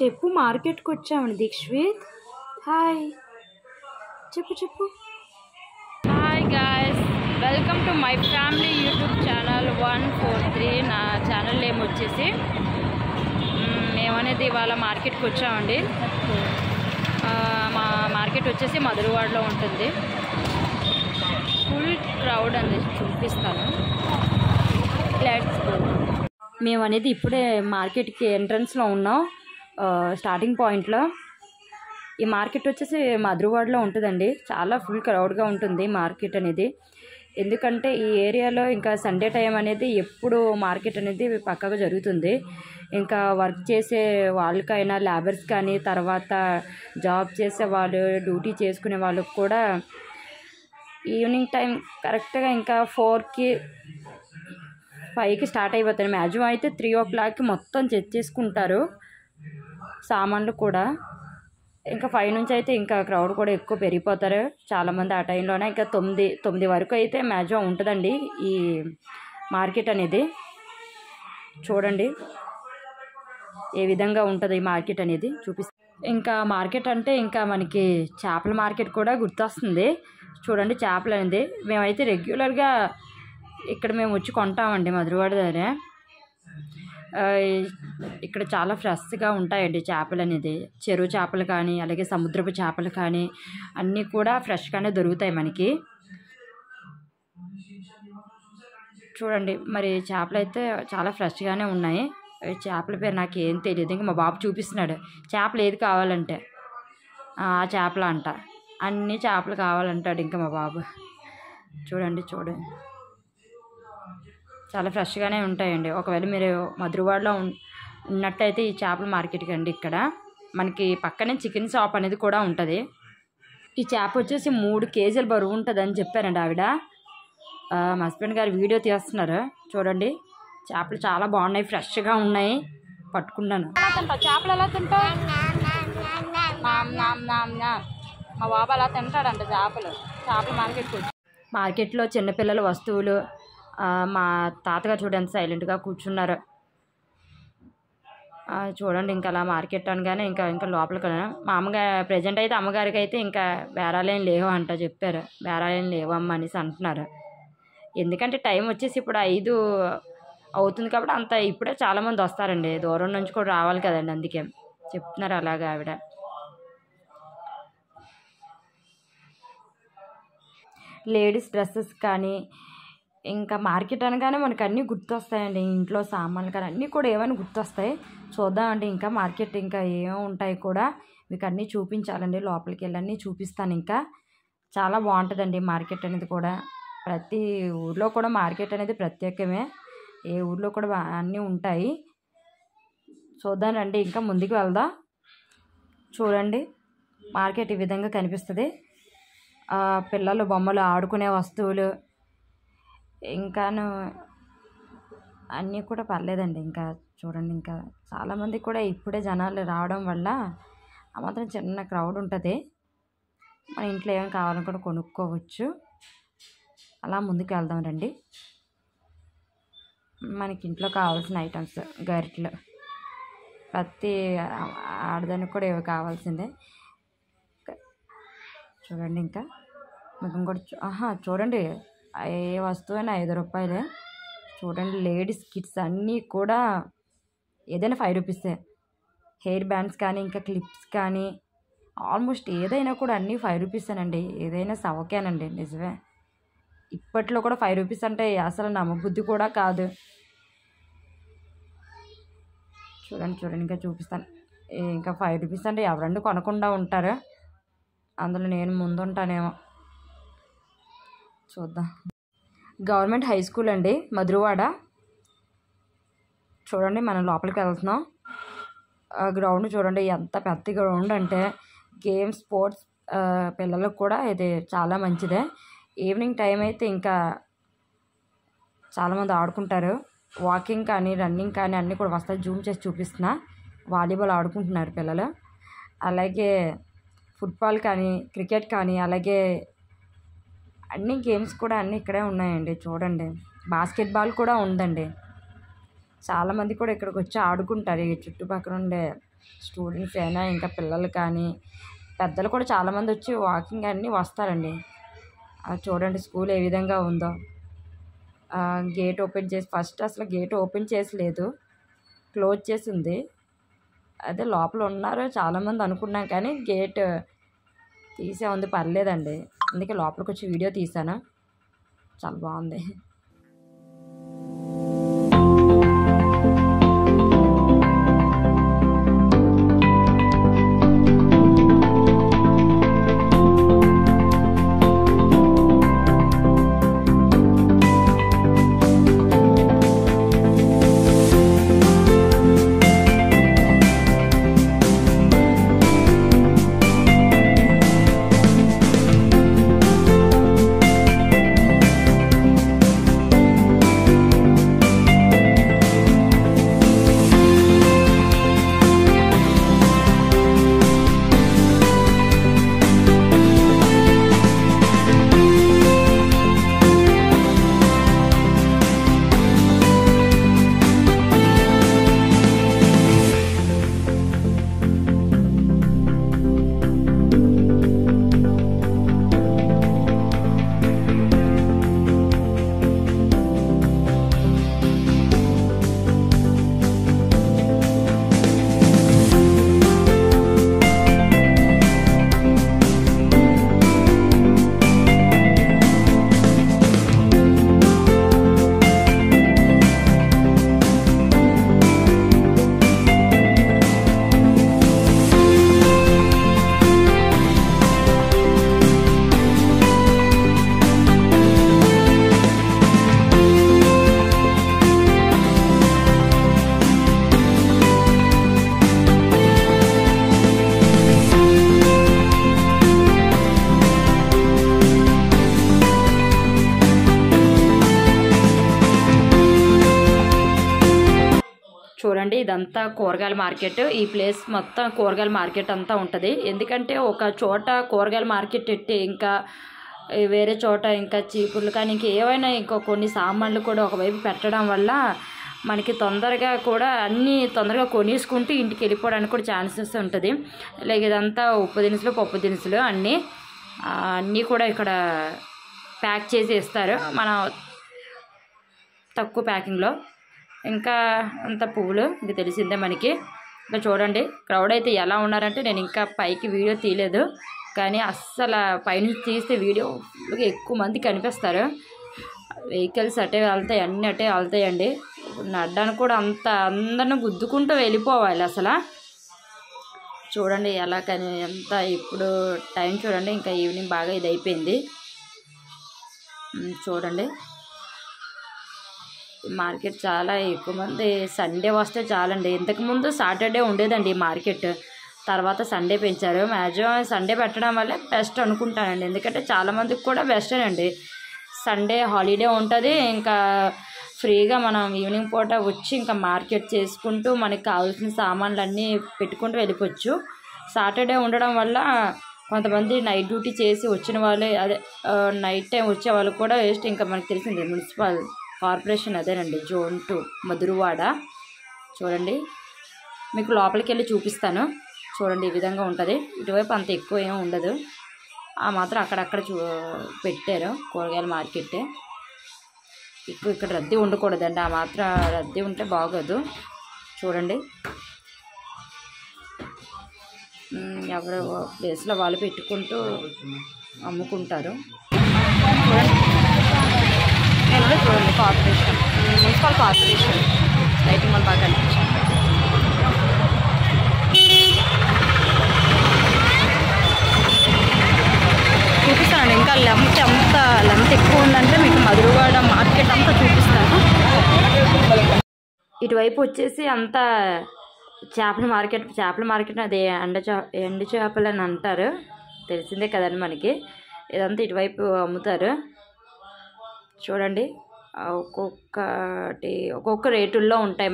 చెప్పు మార్కెట్కి వచ్చామండి దీక్షిత్. హాయ్ చెప్పు చెప్పు. Hi guys, welcome to my family YouTube channel 143. నా ఛానల్ నేమ్ వచ్చేసి మేమనేది ఇవాళ మార్కెట్కి వచ్చామండి. మా మార్కెట్ వచ్చేసి మధురవాడలో ఉంటుంది. ఫుల్ క్రౌడ్ అని చూపిస్తాను. మేము అనేది ఇప్పుడే మార్కెట్కి ఎంట్రన్స్లో ఉన్నాం, స్టార్టింగ్ పాయింట్లో. ఈ మార్కెట్ వచ్చేసి మధురవాడలో ఉంటుందండి. చాలా ఫుల్ క్రౌడ్గా ఉంటుంది మార్కెట్ అనేది. ఎందుకంటే ఈ ఏరియాలో ఇంకా సండే టైం అనేది ఎప్పుడు మార్కెట్ అనేది పక్కగా జరుగుతుంది. ఇంకా వర్క్ చేసే వాళ్ళకైనా, లేబర్స్ కానీ, తర్వాత జాబ్ చేసే వాళ్ళు, డ్యూటీ చేసుకునే వాళ్ళకి కూడా ఈవినింగ్ టైం కరెక్ట్గా ఇంకా 4కి 5కి స్టార్ట్ అయిపోతాయి. మ్యాక్సిమం అయితే 3 o'clockకి మొత్తం చేసుకుంటారు సామాన్లు కూడా. ఇంకా 5 నుంచి అయితే ఇంకా క్రౌడ్ కూడా ఎక్కువ పెరిగిపోతారు చాలామంది ఆ టైంలోనే. ఇంకా 9 వరకు అయితే మ్యాక్సిమం ఉంటుందండి ఈ మార్కెట్ అనేది. చూడండి ఏ విధంగా ఉంటుంది ఈ మార్కెట్ అనేది చూపిస్తాను. ఇంకా మార్కెట్ అంటే ఇంకా మనకి చేపల మార్కెట్ కూడా గుర్తొస్తుంది. చూడండి చేపలు అనేది మేమైతే రెగ్యులర్గా ఇక్కడ మేము వచ్చి కొంటామండి మధురవాడ దగ్గర. ఇక్కడ చాలా ఫ్రెష్గా ఉంటాయండి చేపలు అనేది. చెరువు చేపలు కానీ, అలాగే సముద్రపు చేపలు కానీ అన్నీ కూడా ఫ్రెష్గానే దొరుకుతాయి మనకి. చూడండి మరి చేపలు అయితే చాలా ఫ్రెష్గానే ఉన్నాయి. చేపల పేరు నాకు ఏం తెలియదు. ఇంకా మా బాబు చూపిస్తున్నాడు చేపలు ఏది కావాలంటే ఆ చేపలు అంట, అన్ని చేపలు కావాలంటాడు ఇంకా మా బాబు. చూడండి చాలా ఫ్రెష్గానే ఉంటాయండి. ఒకవేళ మీరు మధురవాడలో ఉన్నట్టయితే ఈ చేపల మార్కెట్కి అండి. ఇక్కడ మనకి పక్కనే చికెన్ షాప్ అనేది కూడా ఉంటుంది. ఈ చేప వచ్చేసి 3 కేజీల బరువు ఉంటుందని చెప్పారండి ఆవిడ. మా హస్బెండ్ గారు వీడియో తీస్తున్నారు. చూడండి చేపలు చాలా బాగున్నాయి, ఫ్రెష్గా ఉన్నాయి. పట్టుకున్నాను. చేపలు ఎలా తింటావు? మా బాబు అలా తింటాడంట చేపల మార్కెట్కి వచ్చి. మార్కెట్లో చిన్నపిల్లల వస్తువులు, మా తాతగారు చూడండి సైలెంట్గా కూర్చున్నారు. చూడండి ఇంకా అలా మార్కెట్ అనగానే ఇంకా లోపలికి మా అమ్మగారు ప్రజెంట్ అయితే అమ్మగారికి అయితే ఇంకా బేరాలేం లేవు అంట చెప్పారు. బేరాలేం లేవమ్మ అనేసి అంటున్నారు. ఎందుకంటే టైం వచ్చేసి ఇప్పుడు 5 అవుతుంది కాబట్టి అంత ఇప్పుడే చాలామంది వస్తారండి. దూరం నుంచి కూడా రావాలి కదండి, అందుకే చెప్తున్నారు అలాగా ఆవిడ. లేడీస్ డ్రెస్సెస్ కానీ, ఇంకా మార్కెట్ అనగానే మనకు అన్నీ గుర్తొస్తాయండి. ఇంట్లో సామాన్లు కానీ అన్నీ కూడా ఏమైనా గుర్తొస్తాయి. చూద్దామండి ఇంకా మార్కెట్ ఇంకా ఏమో ఉంటాయి కూడా మీకు అన్నీ చూపించాలండి. లోపలికి వెళ్ళి చూపిస్తాను. ఇంకా చాలా బాగుంటుందండి మార్కెట్ అనేది కూడా. ప్రతి ఊర్లో కూడా మార్కెట్ అనేది ప్రత్యేకమే. ఏ ఊర్లో కూడా అన్నీ ఉంటాయి. చూద్దానండి ఇంకా ముందుకు వెళ్దాం. చూడండి మార్కెట్ ఈ విధంగా కనిపిస్తుంది. పిల్లలు బొమ్మలు, ఆడుకునే వస్తువులు, ఇంకాను అన్నీ కూడా పర్లేదండి. ఇంకా చూడండి ఇంకా చాలామంది కూడా ఇప్పుడే జనాలు రావడం వల్ల ఆ మాత్రం చిన్న క్రౌడ్ ఉంటుంది. మన ఇంట్లో ఏం కావాలని కూడా కొనుక్కోవచ్చు. అలా ముందుకు వెళ్దాం రండి. మనకి ఇంట్లో కావాల్సిన ఐటమ్స్, గరిటెలు, ప్రతి ఆడదానికి కూడా ఇవి కావాల్సిందే. చూడండి ఇంకా మీకు ఇంకోటి చూడండి ఏ వస్తువైనా 5 రూపాయలే. చూడండి లేడీస్ కిట్స్ అన్నీ కూడా ఏదైనా 5 రూపీసే. హెయిర్ బ్యాండ్స్ కానీ, ఇంకా క్లిప్స్ కానీ, ఆల్మోస్ట్ ఏదైనా కూడా అన్నీ 5 రూపీసేనండి. ఏదైనా సవకేనండి, నిజమే. ఇప్పట్లో కూడా 5 రూపీస్ అంటే అసలు నమ్మబుద్ధి కూడా కాదు. చూడండి ఇంకా చూపిస్తాను. ఇంకా 5 రూపీస్ అంటే ఎవరండి కొనకుండా ఉంటారు? అందులో నేను ముందుంటానేమో. చూద్దాం. గవర్నమెంట్ హై స్కూల్ అండి మధురవాడ. చూడండి మనం లోపలికి వెళ్తున్నాం. గ్రౌండ్ చూడండి ఎంత పెద్ద గ్రౌండ్ అంటే గేమ్స్, స్పోర్ట్స్ పిల్లలకు కూడా ఇది చాలా మంచిదే. ఈవినింగ్ టైం అయితే ఇంకా చాలామంది ఆడుకుంటారు. వాకింగ్ కానీ, రన్నింగ్ కానీ అన్నీ కూడా వస్తాయి. జూమ్ చేసి చూపిస్తున్నా. వాలీబాల్ ఆడుకుంటున్నారు పిల్లలు. అలాగే ఫుట్బాల్ కానీ, క్రికెట్ కానీ, అలాగే అన్ని గేమ్స్ కూడా అన్నీ ఇక్కడే ఉన్నాయండి. చూడండి బాస్కెట్బాల్ కూడా ఉందండి. చాలామంది కూడా ఇక్కడికి వచ్చి ఆడుకుంటారు. ఈ చుట్టుపక్కల ఉండే స్టూడెంట్స్ అయినా ఇంకా పిల్లలు కానీ పెద్దలు కూడా చాలామంది వచ్చి వాకింగ్ అన్నీ వస్తారండి. అది చూడండి స్కూల్ ఏ విధంగా ఉందో. గేట్ ఓపెన్ చేసి ఫస్ట్ అసలు గేట్ ఓపెన్ చేసి లేదు, క్లోజ్ చేసి ఉంది. అదే లోపల ఉన్నారు చాలామంది అనుకున్నాం కానీ గేట్ తీసే ఉంది, పర్లేదండి. అందుకే లోపలికి వచ్చి వీడియో తీసాను. చాలా బాగుంది. చూడండి ఇదంతా కూరగాయల మార్కెట్. ఈ ప్లేస్ మొత్తం కూరగాయల మార్కెట్ అంతా ఉంటుంది. ఎందుకంటే ఒక చోట కూరగాయల మార్కెట్ పెట్టి ఇంకా వేరే చోట ఇంకా చీపుర్లు కానీ ఇంకా ఏవైనా ఇంకో కొన్ని సామాన్లు కూడా ఒకవైపు పెట్టడం వల్ల మనకి తొందరగా కూడా అన్నీ తొందరగా కొనేసుకుంటూ ఇంటికి వెళ్ళిపోవడానికి కూడా ఛాన్సెస్ ఉంటుంది. లైక్ ఇదంతా ఉప్పు దినుసులు, పప్పు దినుసులు అన్నీ కూడా ఇక్కడ ప్యాక్ చేసి ఇస్తారు మన తక్కువ ప్యాకింగ్లో. ఇంకా అంత పువ్వులు ఇది తెలిసిందే మనకి. ఇంకా చూడండి క్రౌడ్ అయితే ఎలా ఉన్నారంటే, నేను ఇంకా పైకి వీడియో తీయలేదు కానీ అస్సలు పైనుంచి తీస్తే వీడియో ఎక్కువ మంది కనిపిస్తారు. వెహికల్స్ అటే వెళ్తాయి, అన్నీ అటే వెళ్తాయండి. నడ్డానికి కూడా అందరిని గుద్దుకుంటూ వెళ్ళిపోవాలి అసలు. చూడండి ఎలా కానీ ఎంత ఇప్పుడు టైం చూడండి, ఇంకా ఈవినింగ్ బాగా ఇది అయిపోయింది. చూడండి మార్కెట్ చాలా ఎక్కువ మంది సండే వస్తే చాలండి. ఇంతకుముందు సాటర్డే ఉండేదండి ఈ మార్కెట్, తర్వాత సండే పెంచారు. మ్యాక్సిమం సండే పెట్టడం వల్లే బెస్ట్ అనుకుంటానండి. ఎందుకంటే చాలామందికి కూడా బెస్టేనండి. సండే హాలిడే ఉంటుంది, ఇంకా ఫ్రీగా మనం ఈవినింగ్ పూట వచ్చి ఇంకా మార్కెట్ చేసుకుంటూ మనకి కావాల్సిన సామాన్లు అన్నీ పెట్టుకుంటూ వెళ్ళిపోవచ్చు. సాటర్డే ఉండడం వల్ల కొంతమంది నైట్ డ్యూటీ చేసి వచ్చిన వాళ్ళే, అదే నైట్ టైం వచ్చే వాళ్ళు కూడా వేస్ట్. ఇంకా మనకు తెలిసింది మున్సిపల్ కార్పొరేషన్ అదేనండి, జోన్ 2 మధురవాడ. చూడండి మీకు లోపలికి వెళ్ళి చూపిస్తాను. చూడండి ఈ విధంగా ఉంటుంది. ఇటువైపు అంత ఎక్కువ ఏం ఉండదు, ఆ మాత్రం అక్కడక్కడ పెట్టారు కూరగాయల మార్కెట్. ఇక్కడ రద్దీ ఉండకూడదండి, ఆ మాత్రం రద్దీ ఉంటే బాగోదు. చూడండి ఎవరు ప్లేస్లో వాళ్ళు పెట్టుకుంటూ అమ్ముకుంటారు. చూడండి కార్పొరేషన్, మున్సిపల్ కార్పొరేషన్ లైటింగ్ వల్ల బాగా కనిపించింది. చూపిస్తానండి. ఇంకా లెంత్ ఎక్కువ ఉందంటే మీకు మధురవాడ మార్కెట్ అంతా చూపిస్తాను. ఇటువైపు వచ్చేసి అంతా చేపల మార్కెట్ అది ఎండు చేపలు అని అంటారు, తెలిసిందే కదండి మనకి. ఇదంతా ఇటువైపు అమ్ముతారు. చూడండి ఒక్కొక్క రేటుల్లో ఉంటాయి.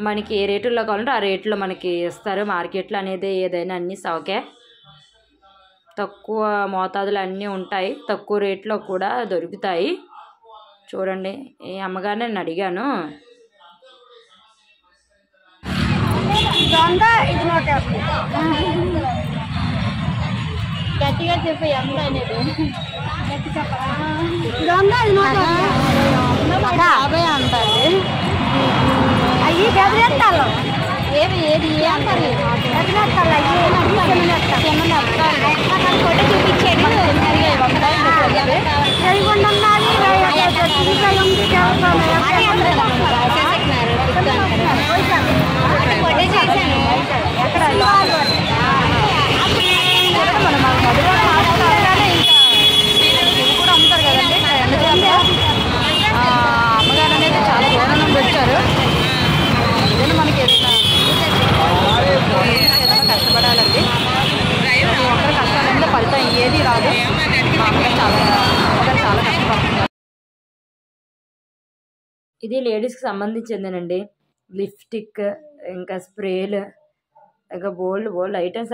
మనకి ఏ రేటుల్లో కావాలంటే ఆ రేట్లో మనకి ఇస్తారు. మార్కెట్లో అనేది ఏదైనా అన్నీ సౌకే, తక్కువ మోతాదులు అన్నీ ఉంటాయి, తక్కువ రేట్లో కూడా దొరుకుతాయి. చూడండి ఈ అమ్మగారిని నేను అడిగాను, ఇది 150. గట్టిగా చెప్పి ఎంత అనేది గట్టి చెప్పరా? ఇది 150 అంటారు. అవి గదిరెత్తాలు ఏది ఏది అంటారు గదిరెత్తాలు అవి ఫోటో చూపించాడు. అమ్మగారు అనేది చాలా దూరం నుండి వచ్చారు. ఏదైనా మనకి ఏదైనా కష్టపడాలండి. ఒక్కరి కష్టాలంటే ఫలితం ఏది రాదు. మా అమ్మగారు చాలా కష్టపడుతున్నారు. ఇది లేడీస్కి సంబంధించిందేనండి. లిప్స్టిక్, ఇంకా స్ప్రేలు, ఇంకా బోల్డ్ ఐటమ్స్.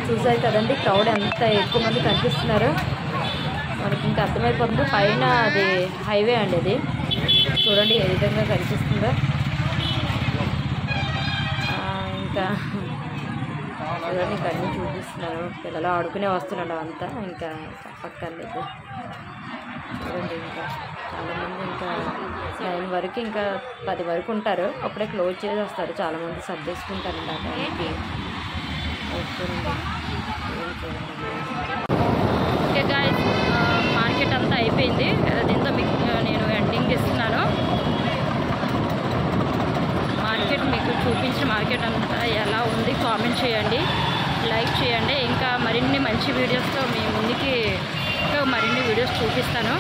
చూసారు కదండి క్రౌడ్ ఎంత ఎక్కువ మంది కనిపిస్తున్నారు. మనకి ఇంకా అర్థమైపోతుంది. పైన అది హైవే అండి. అది చూడండి ఏ విధంగా కనిపిస్తుందో. ఇంకా చూడండి ఇంకా అన్నీ చూపిస్తున్నారు. పిల్లలు ఆడుకునే వస్తున్నాడు అంతా. ఇంకా చెప్పక్కర్లేదు. చూడండి ఇంకా చాలామంది ఇంకా 9 వరకు ఇంకా 10 వరకు ఉంటారు. అప్పుడే క్లోజ్ చేసి వస్తారు. చాలామంది సర్దేసుకుంటారండి ఆ టైంకి. ఓకే గాయ్స్, మార్కెట్ అంతా అయిపోయింది. దీంతో మీకు నేను ఎండింగ్ ఇస్తున్నాను. మార్కెట్ మీకు చూపించిన మార్కెట్ అంతా ఎలా ఉంది కామెంట్ చేయండి, లైక్ చేయండి. ఇంకా మరిన్ని మంచి వీడియోస్తో మీ ముందుకి మరిన్ని వీడియోస్ చూపిస్తాను.